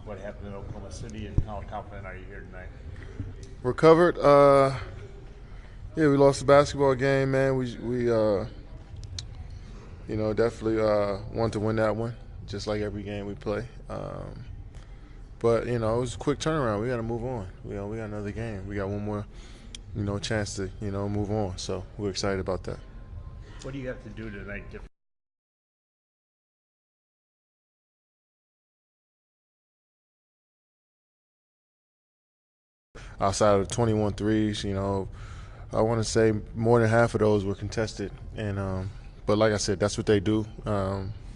what happened in Oklahoma City, and how confident are you here tonight? Recovered. Yeah, we lost the basketball game, man. Definitely wanted to win that one, just like every game we play. But it was a quick turnaround. We got to move on. We got another game. We got one more, chance to, move on. So we're excited about that. What do you have to do tonight different? Outside of the 21 threes, I want to say more than half of those were contested. And but like I said, that's what they do.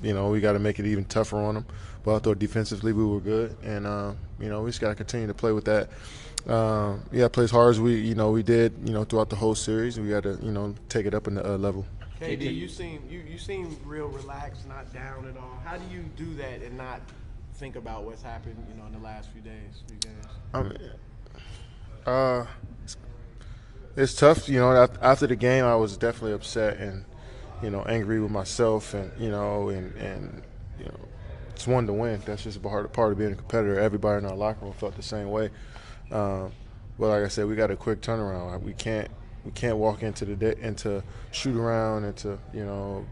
We got to make it even tougher on them. But I thought defensively we were good, and we just got to continue to play with that. Play as hard as we did, throughout the whole series. We got to, take it up in the level. KD, you seem real relaxed, not down at all. How do you do that and not think about what's happened, in the last few days? It's tough. After the game, I was definitely upset and, angry with myself, and it's one to win. That's just a part of being a competitor. Everybody in our locker room felt the same way. But like I said, we got a quick turnaround. We can't walk into into shoot around, into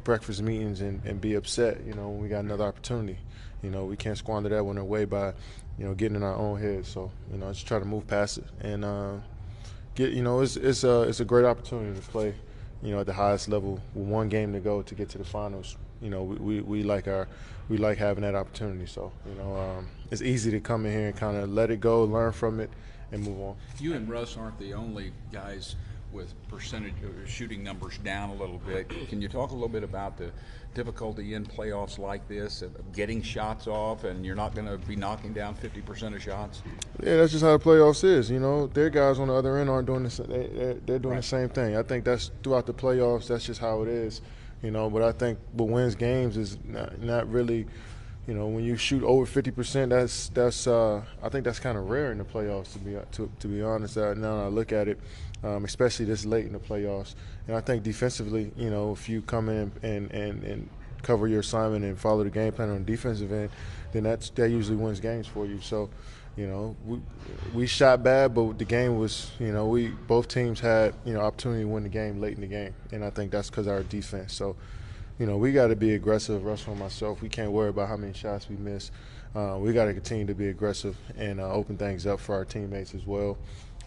breakfast meetings and be upset. When we got another opportunity. We can't squander that one away by getting in our own head. So just try to move past it and it's a great opportunity to play at the highest level with one game to go to get to the finals. We like having that opportunity. So it's easy to come in here and kind of let it go, learn from it, and move on. You and Russ aren't the only guys with percentage shooting numbers down a little bit. Can you talk a little bit about the difficulty in playoffs like this of getting shots off, and you're not going to be knocking down 50% of shots? Yeah, that's just how the playoffs is. Their guys on the other end aren't doing this. They're doing the same thing. I think that's throughout the playoffs. That's just how it is. But I think what wins games is not really. When you shoot over 50%, that's I think that's kind of rare in the playoffs. To be honest, now I look at it, especially this late in the playoffs. And I think defensively, if you come in and cover your assignment and follow the game plan on the defensive end, then that usually wins games for you. So, we shot bad, but the game was, both teams had opportunity to win the game late in the game, and I think that's because of our defense. So. We got to be aggressive, Russell and myself. We can't worry about how many shots we miss. We got to continue to be aggressive and open things up for our teammates as well.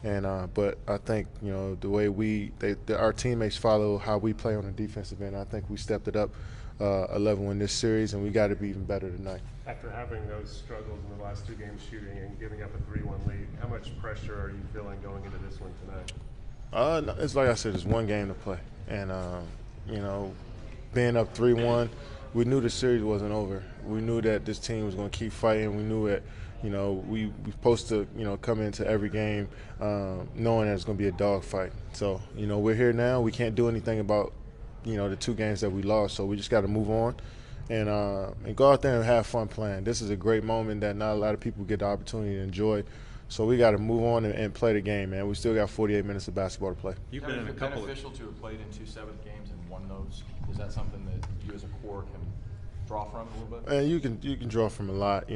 And but I think the way our teammates follow how we play on the defensive end. I think we stepped it up a level in this series, and we got to be even better tonight. After having those struggles in the last two games shooting and giving up a 3-1 lead, how much pressure are you feeling going into this one tonight? It's like I said, it's one game to play, and being up 3-1, we knew the series wasn't over. We knew that this team was going to keep fighting. We knew that, we supposed to, come into every game knowing that it's going to be a dogfight. So, we're here now. We can't do anything about, the two games that we lost. So we just got to move on and go out there and have fun playing. This is a great moment that not a lot of people get the opportunity to enjoy. So we got to move on and play the game, man. We still got 48 minutes of basketball to play. You've been in a couple beneficial to have played in 2 7th games and won those. Is that something that you as a core can draw from a little bit? And you can draw from a lot,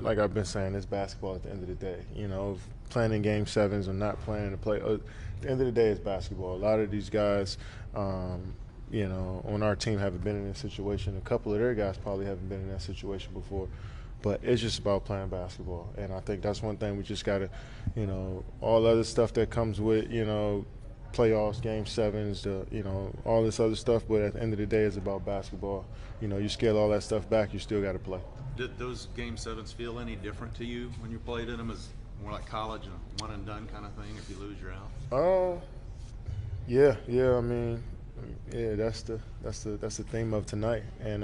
like I've been saying, it's basketball at the end of the day. Playing in game sevens or not playing to play. At the end of the day, it's basketball. A lot of these guys, on our team haven't been in this situation. A couple of their guys probably haven't been in that situation before. But it's just about playing basketball. And I think that's one thing we just got to, all other stuff that comes with, playoffs, game sevens, all this other stuff. But at the end of the day, it's about basketball. You scale all that stuff back, you still got to play. Did those game sevens feel any different to you when you played in them? As more like college and one and done kind of thing? If you lose, you're out. Yeah. I mean, yeah, that's the theme of tonight. And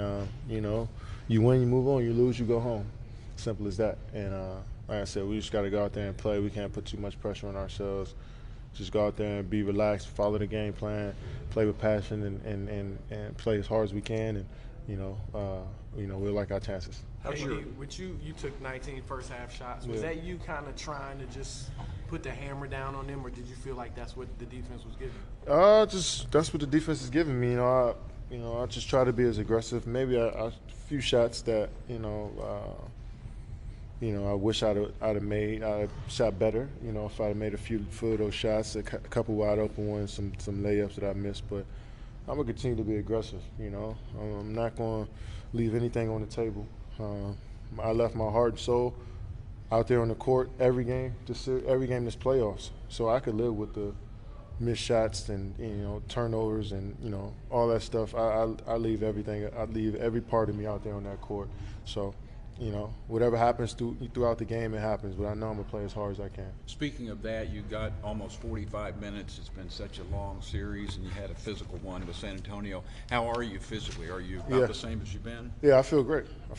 you win, you move on. You lose, you go home. Simple as that. And like I said, we just got to go out there and play. We can't put too much pressure on ourselves. Just go out there and be relaxed, follow the game plan, play with passion, and play as hard as we can. And we'll like our chances. With you took 19 first half shots. Was that you kind of trying to just put the hammer down on them, or did you feel like that's what the defense was giving? That's what the defense is giving me. I just try to be as aggressive. Maybe a few shots that I wish I'd have made. I'd have shot better. If I'd have made a few of those shots, a couple wide open ones, some layups that I missed. But I'm gonna continue to be aggressive. I'm not gonna leave anything on the table. I left my heart and soul out there on the court every game this playoffs, so I could live with the missed shots and turnovers and all that stuff. I leave everything. I leave every part of me out there on that court. So whatever happens throughout the game, it happens. But I know I'm gonna play as hard as I can. Speaking of that, you got almost 45 minutes. It's been such a long series, and you had a physical one with San Antonio. How are you physically? Are you about the same as you've been? Yeah, I feel great. I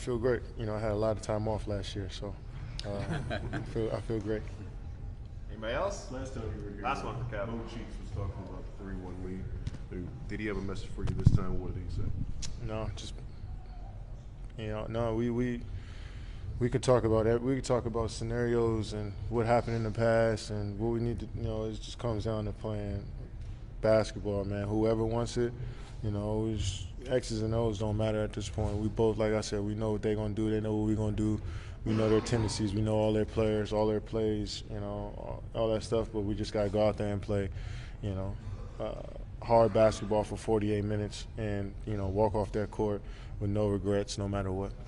had a lot of time off last year, so I feel great. Anybody else? Last time you were here, Last one for Kev. OeCJ was talking about the 3-1 lead. Did he have a message for you this time? What did he say? No, just we could talk about that. We could talk about scenarios and what happened in the past and what we need to. It just comes down to playing basketball, man. Whoever wants it, X's and O's don't matter at this point. We both, like I said, we know what they're gonna do. They know what we're gonna do. We know their tendencies. We know all their players, all their plays, all that stuff. But we just gotta go out there and play, hard basketball for 48 minutes and walk off that court with no regrets, no matter what.